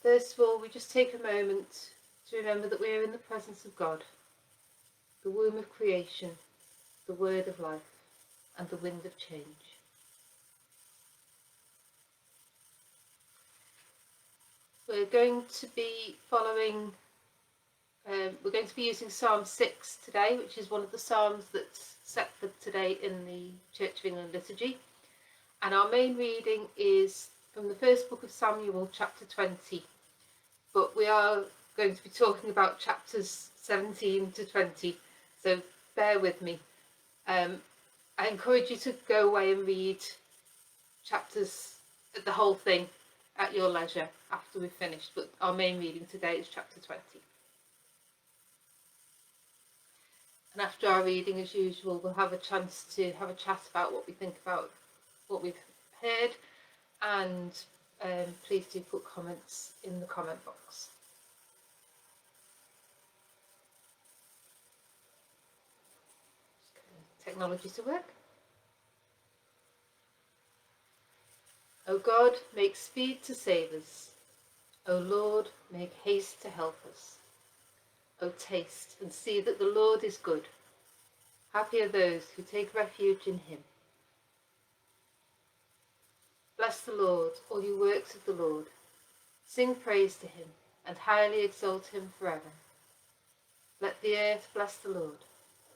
First of all, we just take a moment to remember that we are in the presence of God, the womb of creation, the word of life, and the wind of change. We're going to be we're going to be using Psalm 6 today, which is one of the psalms that's set for today in the Church of England liturgy. And our main reading is from the first book of Samuel, chapter 20. But we are going to be talking about chapters 17 to 20, so bear with me. I encourage you to go away and read the whole thing at your leisure after we've finished, but our main reading today is chapter 20. And after our reading, as usual, we'll have a chance to have a chat about what we think about what we've heard, and please do put comments in the comment box. Technology to work. O God, make speed to save us. O Lord, make haste to help us. O taste and see that the Lord is good. Happy are those who take refuge in him. Bless the Lord, all you works of the Lord. Sing praise to him, and highly exalt him forever. Let the earth bless the Lord.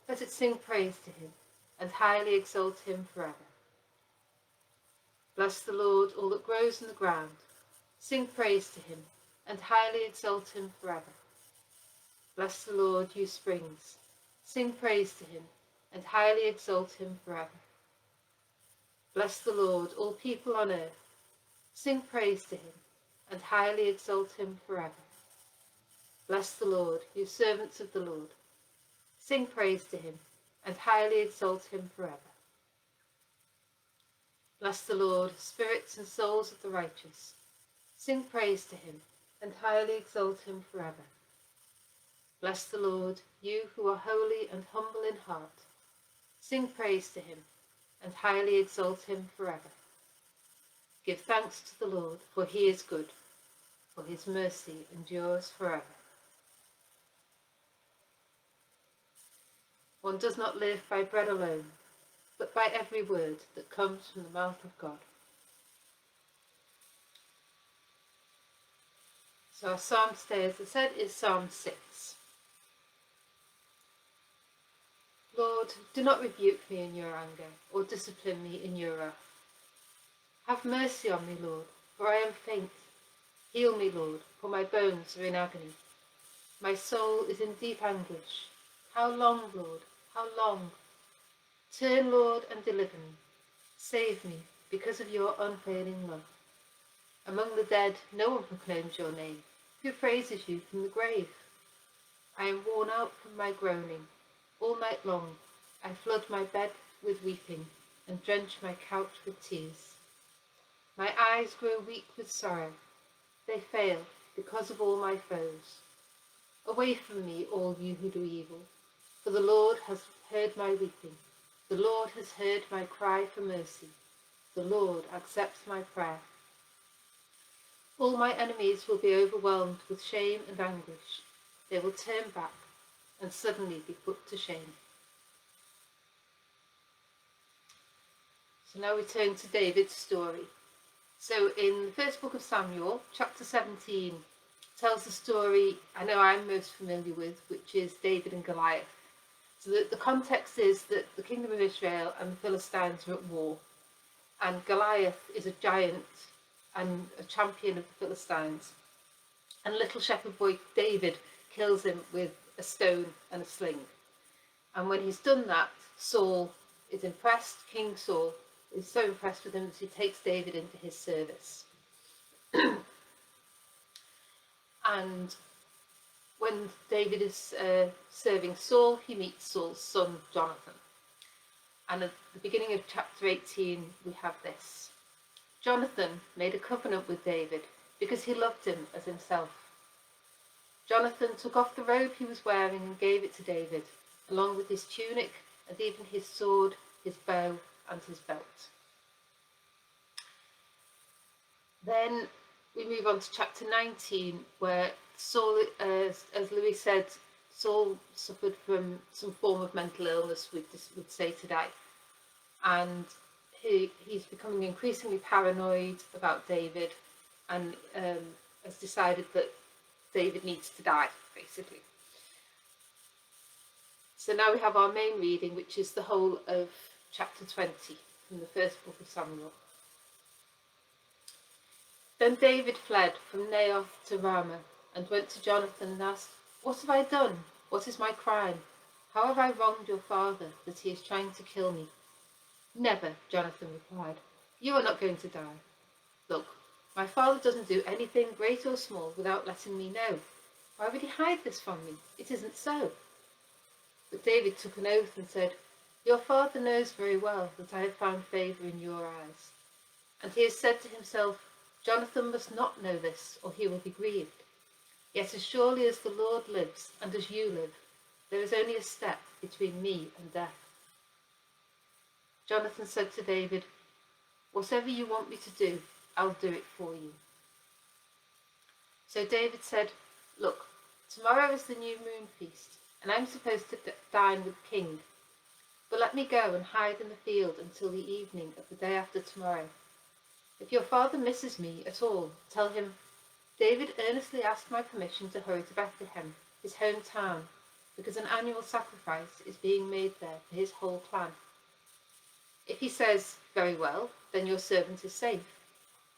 Let it sing praise to him, and highly exalt him forever. Bless the Lord, all that grows in the ground. Sing praise to him, and highly exalt him forever. Bless the Lord, you springs. Sing praise to him, and highly exalt him forever. Bless the Lord, all people on earth. Sing praise to him, and highly exalt him forever. Bless the Lord, you servants of the Lord. Sing praise to him, and highly exalt him forever. Bless the Lord, spirits and souls of the righteous. Sing praise to him, and highly exalt him forever. Bless the Lord, you who are holy and humble in heart. Sing praise to him, and highly exalt him forever. Give thanks to the Lord, for he is good, for his mercy endures forever. One does not live by bread alone, but by every word that comes from the mouth of God. So our psalm today, as I said, is Psalm 6. Lord, do not rebuke me in your anger, or discipline me in your wrath. Have mercy on me, Lord, for I am faint. Heal me, Lord, for my bones are in agony. My soul is in deep anguish. How long, Lord, how long? Turn, Lord, and deliver me. Save me, because of your unfailing love. Among the dead, no one proclaims your name. Who praises you from the grave? I am worn out from my groaning. All night long, I flood my bed with weeping and drench my couch with tears. My eyes grow weak with sorrow. They fail because of all my foes. Away from me, all you who do evil, for the Lord has heard my weeping. The Lord has heard my cry for mercy. The Lord accepts my prayer. All my enemies will be overwhelmed with shame and anguish. They will turn back and suddenly be put to shame. So now we turn to David's story. So in the first book of Samuel, chapter 17, tells the story I know I'm most familiar with, which is David and Goliath. So the context is that the kingdom of Israel and the Philistines are at war, and Goliath is a giant and a champion of the Philistines. And little shepherd boy David kills him with a stone and a sling. And when he's done that, Saul is impressed. King Saul is so impressed with him that he takes David into his service. And when David is serving Saul, he meets Saul's son Jonathan. And at the beginning of chapter 18, we have this. Jonathan made a covenant with David because he loved him as himself. Jonathan took off the robe he was wearing and gave it to David, along with his tunic and even his sword, his bow and his belt. Then we move on to chapter 19, where Saul, as Louis said, Saul suffered from some form of mental illness, we'd say today. And he's becoming increasingly paranoid about David, and has decided that David needs to die, basically. So now we have our main reading, which is the whole of chapter 20 from the first book of Samuel. Then David fled from Naioth to Ramah and went to Jonathan and asked, "What have I done? What is my crime? How have I wronged your father that he is trying to kill me?" "Never," Jonathan replied. "You are not going to die. Look, my father doesn't do anything, great or small, without letting me know. Why would he hide this from me? It isn't so." But David took an oath and said, "Your father knows very well that I have found favour in your eyes." And he has said to himself, "Jonathan must not know this, or he will be grieved. Yet as surely as the Lord lives, and as you live, there is only a step between me and death." Jonathan said to David, "Whatever you want me to do, I'll do it for you." So David said, "Look, tomorrow is the new moon feast, and I'm supposed to dine with the king. But let me go and hide in the field until the evening of the day after tomorrow. If your father misses me at all, tell him, 'David earnestly asked my permission to hurry to Bethlehem, his hometown, because an annual sacrifice is being made there for his whole clan.' If he says, 'Very well,' then your servant is safe.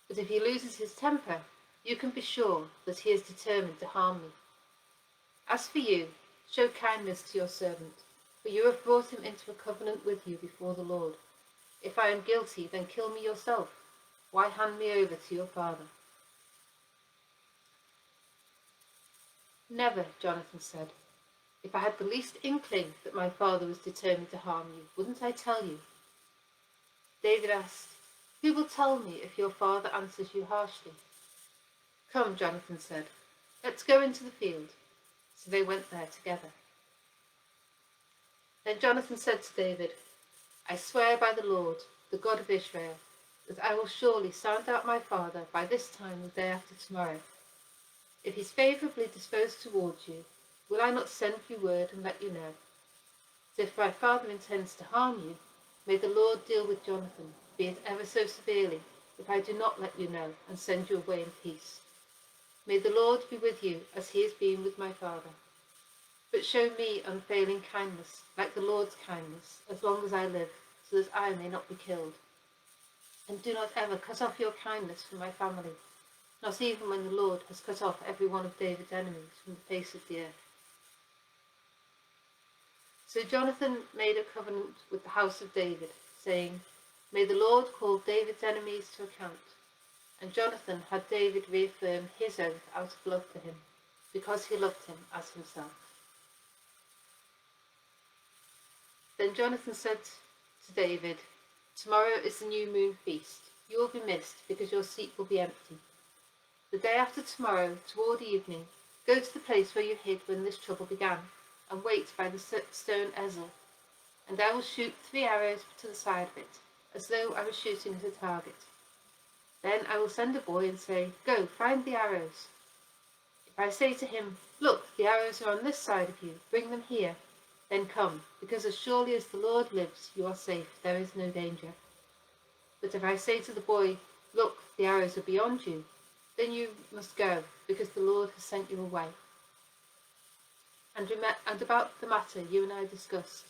But if he loses his temper, you can be sure that he is determined to harm me. As for you, show kindness to your servant, for you have brought him into a covenant with you before the Lord. If I am guilty, then kill me yourself. Why hand me over to your father?" "Never," Jonathan said. "If I had the least inkling that my father was determined to harm you, wouldn't I tell you?" David asked, "Who will tell me if your father answers you harshly?" "Come," Jonathan said, "let's go into the field." So they went there together. Then Jonathan said to David, "I swear by the Lord, the God of Israel, that I will surely sound out my father by this time the day after tomorrow. If he's favourably disposed towards you, will I not send you word and let you know? But if my father intends to harm you, may the Lord deal with Jonathan, be it ever so severely, if I do not let you know and send you away in peace. May the Lord be with you as he has been with my father. But show me unfailing kindness, like the Lord's kindness, as long as I live, so that I may not be killed. And do not ever cut off your kindness from my family, not even when the Lord has cut off every one of David's enemies from the face of the earth." So Jonathan made a covenant with the house of David, saying, "May the Lord call David's enemies to account." And Jonathan had David reaffirm his oath out of love for him, because he loved him as himself. Then Jonathan said to David, "Tomorrow is the new moon feast. You will be missed, because your seat will be empty. The day after tomorrow, toward evening, go to the place where you hid when this trouble began, and wait by the stone Ezel, and I will shoot 3 arrows to the side of it, as though I was shooting at a target. Then I will send a boy and say, 'Go, find the arrows.' If I say to him, 'Look, the arrows are on this side of you, bring them here,' then come, because as surely as the Lord lives, you are safe, there is no danger. But if I say to the boy, 'Look, the arrows are beyond you,' then you must go, because the Lord has sent you away. And about the matter you and I discussed,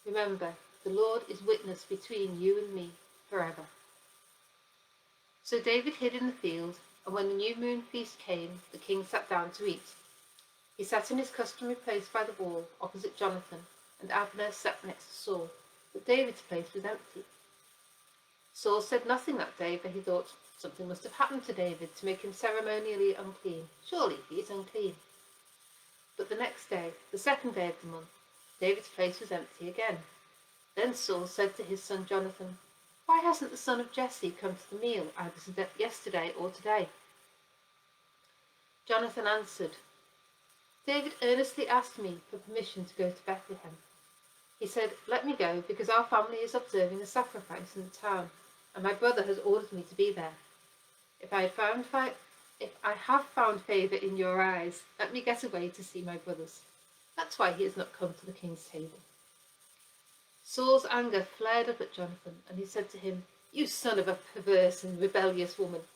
remember, the Lord is witness between you and me forever." So David hid in the field, and when the new moon feast came, the king sat down to eat. He sat in his customary place by the wall, opposite Jonathan, and Abner sat next to Saul, but David's place was empty. Saul said nothing that day, for he thought, something must have happened to David to make him ceremonially unclean. Surely he is unclean. But the next day, the second day of the month, David's place was empty again. Then Saul said to his son Jonathan, "Why hasn't the son of Jesse come to the meal either yesterday or today?" Jonathan answered, "David earnestly asked me for permission to go to Bethlehem. He said, 'Let me go, because our family is observing a sacrifice in the town, and my brother has ordered me to be there. If I had found If I have found favour in your eyes, let me get away to see my brothers. That's why he has not come to the king's table." Saul's anger flared up at Jonathan, and he said to him, "You son of a perverse and rebellious woman,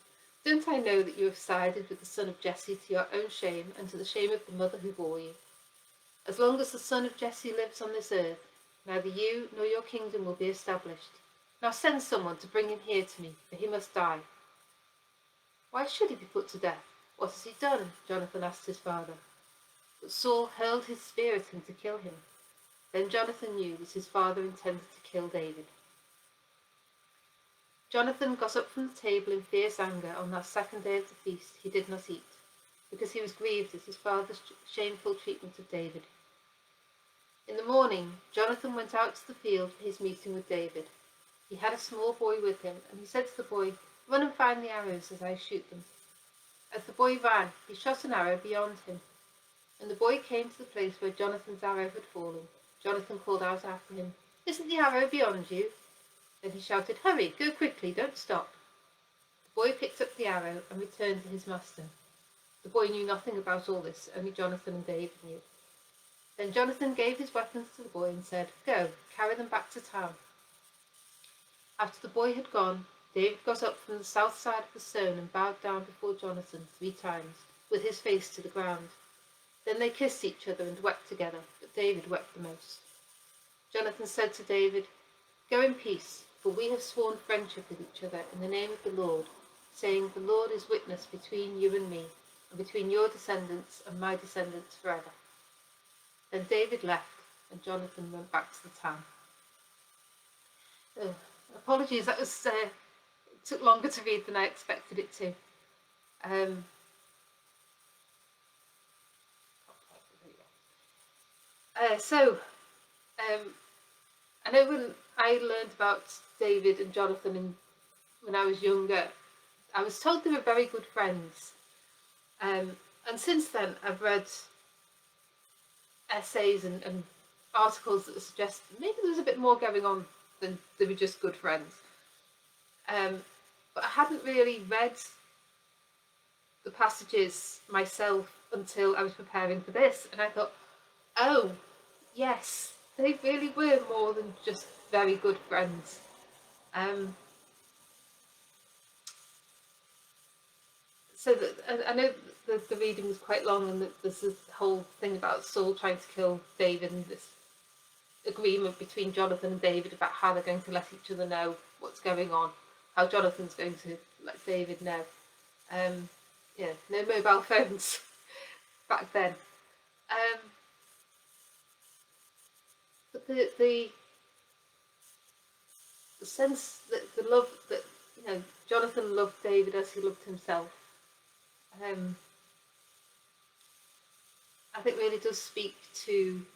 don't I know that you have sided with the son of Jesse to your own shame and to the shame of the mother who bore you? As long as the son of Jesse lives on this earth, neither you nor your kingdom will be established. Now send someone to bring him here to me, for he must die." "Why should he be put to death? What has he done?" Jonathan asked his father. But Saul hurled his spear at him to kill him. Then Jonathan knew that his father intended to kill David. Jonathan got up from the table in fierce anger. On that second day of the feast he did not eat, because he was grieved at his father's shameful treatment of David. In the morning, Jonathan went out to the field for his meeting with David. He had a small boy with him, and he said to the boy, "Run and find the arrows as I shoot them." As the boy ran, he shot an arrow beyond him, and the boy came to the place where Jonathan's arrow had fallen. Jonathan called out after him, "Isn't the arrow beyond you?" Then he shouted, "Hurry, go quickly, don't stop." The boy picked up the arrow and returned to his master. The boy knew nothing about all this, only Jonathan and David knew. Then Jonathan gave his weapons to the boy and said, "Go, carry them back to town." After the boy had gone, David got up from the south side of the stone and bowed down before Jonathan 3 times, with his face to the ground. Then they kissed each other and wept together, but David wept the most. Jonathan said to David, "Go in peace, for we have sworn friendship with each other in the name of the Lord, saying, 'The Lord is witness between you and me, and between your descendants and my descendants forever.'" Then David left, and Jonathan went back to the town. Apologies, that was it took longer to read than I expected it to. I know when I learned about David and Jonathan when I was younger, I was told they were very good friends. And since then, I've read essays and articles that suggest maybe there was a bit more going on than they were just good friends. But I hadn't really read the passages myself until I was preparing for this, and I thought, oh, yes, they really were more than just very good friends. So I know the reading was quite long, and there's this whole thing about Saul trying to kill David, and this agreement between Jonathan and David about how they're going to let each other know what's going on, how Jonathan's going to let David know. No mobile phones back then. But the sense that the love that Jonathan loved David as he loved himself, I think really does speak to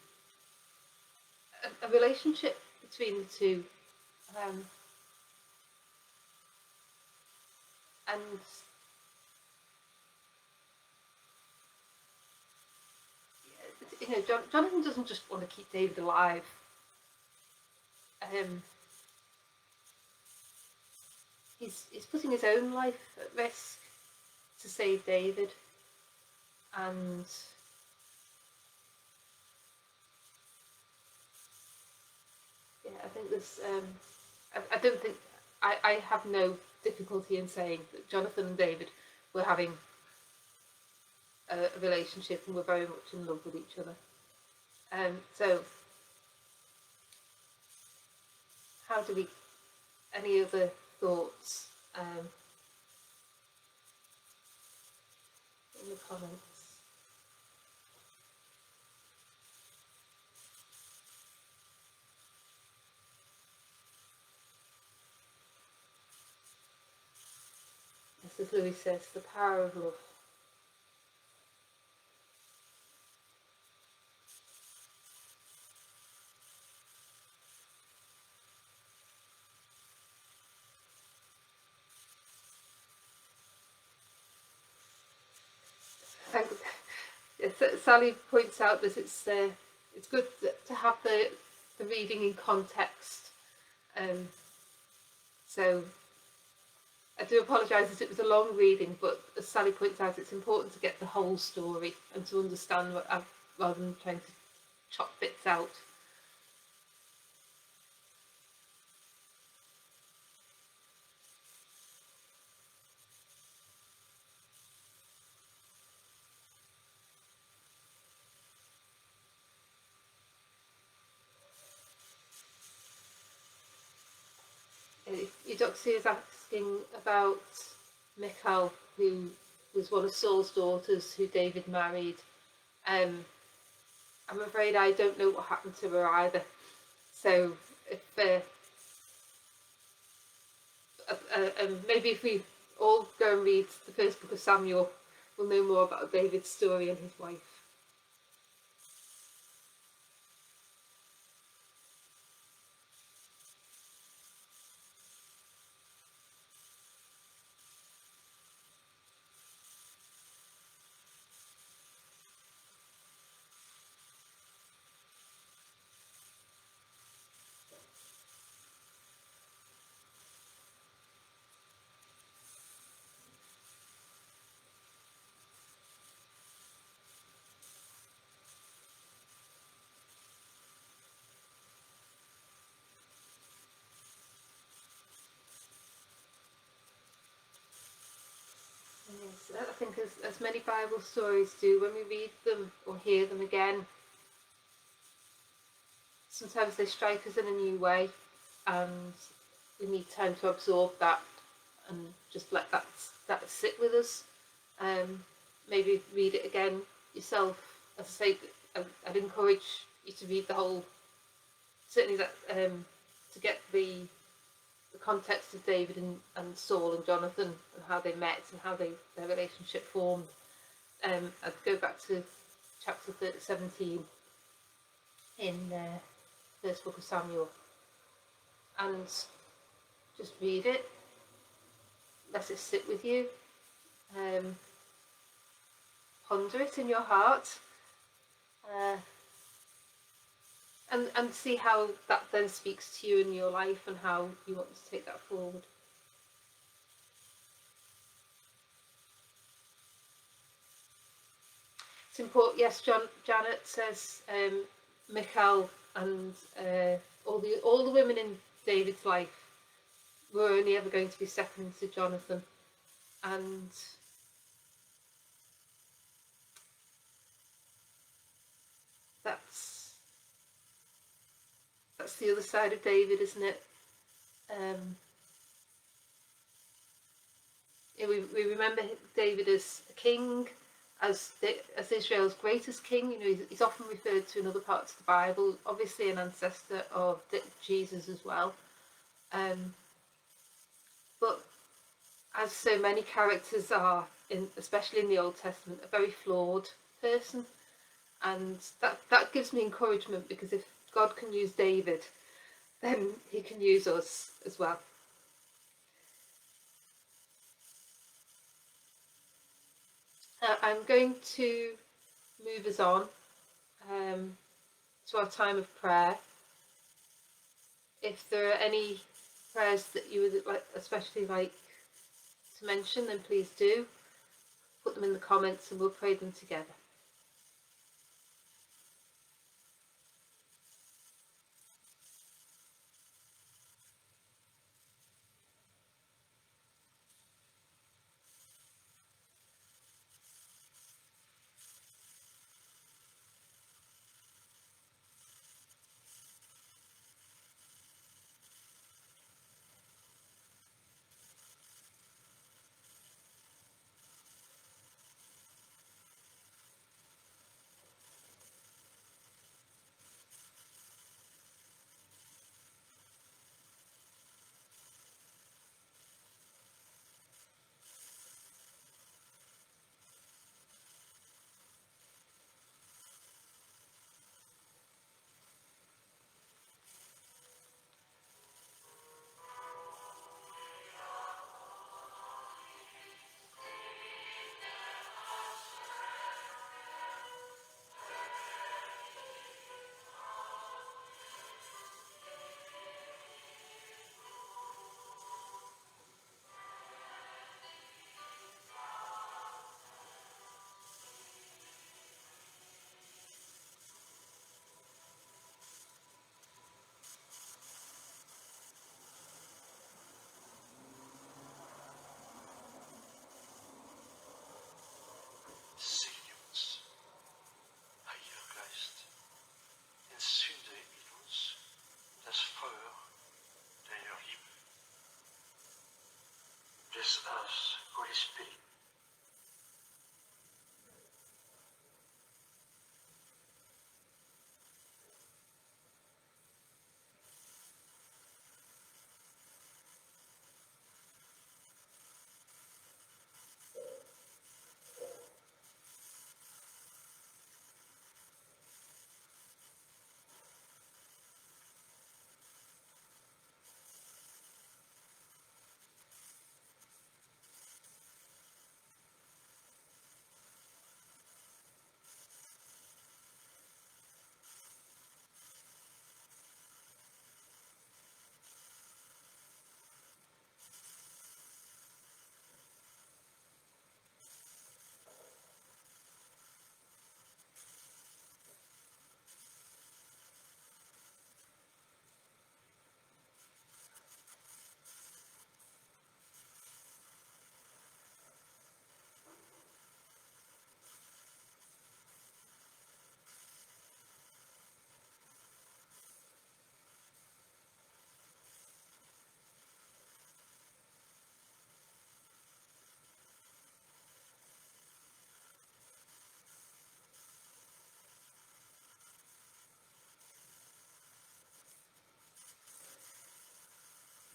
a relationship between the two, and Jonathan doesn't just want to keep David alive. He's putting his own life at risk to save David, and I think this. I don't think I have no difficulty in saying that Jonathan and David were having a relationship and were very much in love with each other. So, how do we? Any other thoughts in the comments? As Louis says, the power of love. Sally points out that it's good to have the reading in context. So I do apologise that it was a long reading, but as Sally points out, it's important to get the whole story and to understand what rather than trying to chop bits out. Eudoxia is asking about Michal, who was one of Saul's daughters who David married. I'm afraid I don't know what happened to her either. So if maybe if we all go and read the first book of Samuel, we'll know more about David's story and his wife. Yes, I think as many Bible stories do, when we read them or hear them again, sometimes they strike us in a new way, and we need time to absorb that and just let that sit with us. Maybe read it again yourself. As I say, I'd encourage you to read the whole. Certainly, that to get the context of David and Saul and Jonathan and how they met and how their relationship formed. I'd go back to chapter 17 in first book of Samuel and just read it. Let it sit with you. Ponder it in your heart. And see how that then speaks to you in your life and how you want to take that forward. It's important. Yes, Janet says Michal and all the women in David's life were only ever going to be second to Jonathan, and that's the other side of David, isn't it? We remember David as a king, as Israel's greatest king. You know, he's often referred to in other parts of the Bible. Obviously, an ancestor of Jesus as well. But as so many characters are, especially in the Old Testament, a very flawed person, and that gives me encouragement, because if God can use David, then He can use us as well. I'm going to move us on to our time of prayer. If there are any prayers that you would especially like to mention, then please do put them in the comments and we'll pray them together.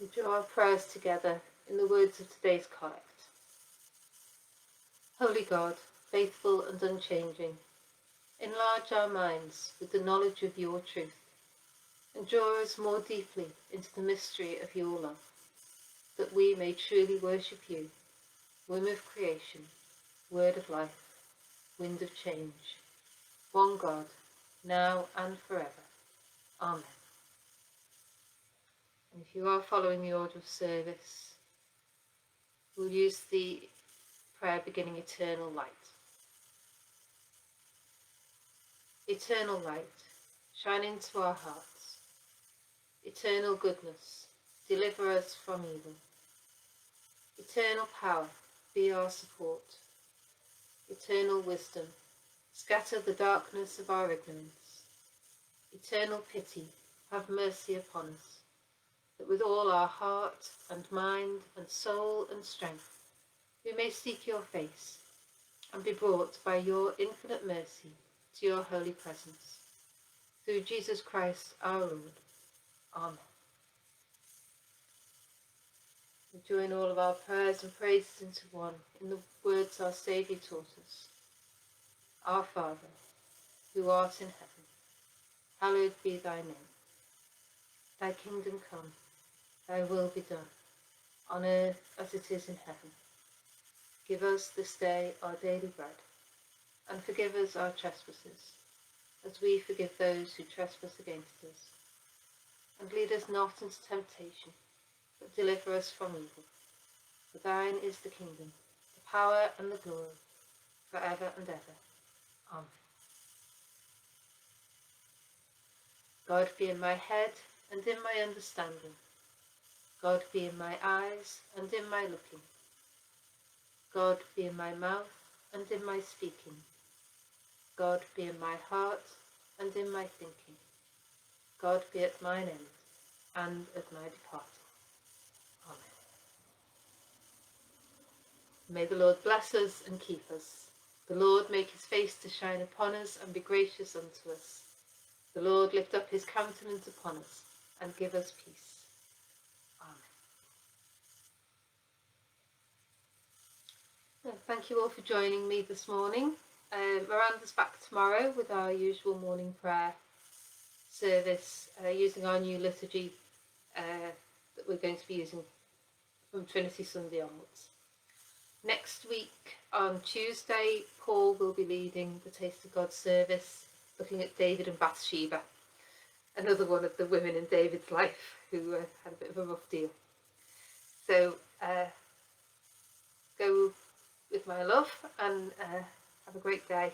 We draw our prayers together in the words of today's collect. Holy God, faithful and unchanging, enlarge our minds with the knowledge of your truth, and draw us more deeply into the mystery of your love, that we may truly worship you, womb of creation, word of life, wind of change, one God, now and forever. Amen. And if you are following the order of service, we'll use the prayer beginning eternal light. Eternal light, shine into our hearts. Eternal goodness, deliver us from evil. Eternal power, be our support. Eternal wisdom, scatter the darkness of our ignorance. Eternal pity, have mercy upon us, that with all our heart and mind and soul and strength we may seek your face and be brought by your infinite mercy to your holy presence. Through Jesus Christ our Lord. Amen. We join all of our prayers and praises into one in the words our Saviour taught us. Our Father, who art in heaven, hallowed be thy name. Thy kingdom come, thy will be done, on earth as it is in heaven. Give us this day our daily bread, and forgive us our trespasses, as we forgive those who trespass against us. And lead us not into temptation, but deliver us from evil. For thine is the kingdom, the power and the glory, for ever and ever. Amen. God be in my head and in my understanding. God be in my eyes and in my looking. God be in my mouth and in my speaking. God be in my heart and in my thinking. God be at mine end and at my departing. Amen. May the Lord bless us and keep us. The Lord make his face to shine upon us and be gracious unto us. The Lord lift up his countenance upon us and give us peace. Amen. Well, thank you all for joining me this morning. Miranda's back tomorrow with our usual morning prayer service using our new liturgy that we're going to be using from Trinity Sunday onwards. Next week on Tuesday, Paul will be leading the Taste of God service, looking at David and Bathsheba, another one of the women in David's life who had a bit of a rough deal. So go with my love and have a great day.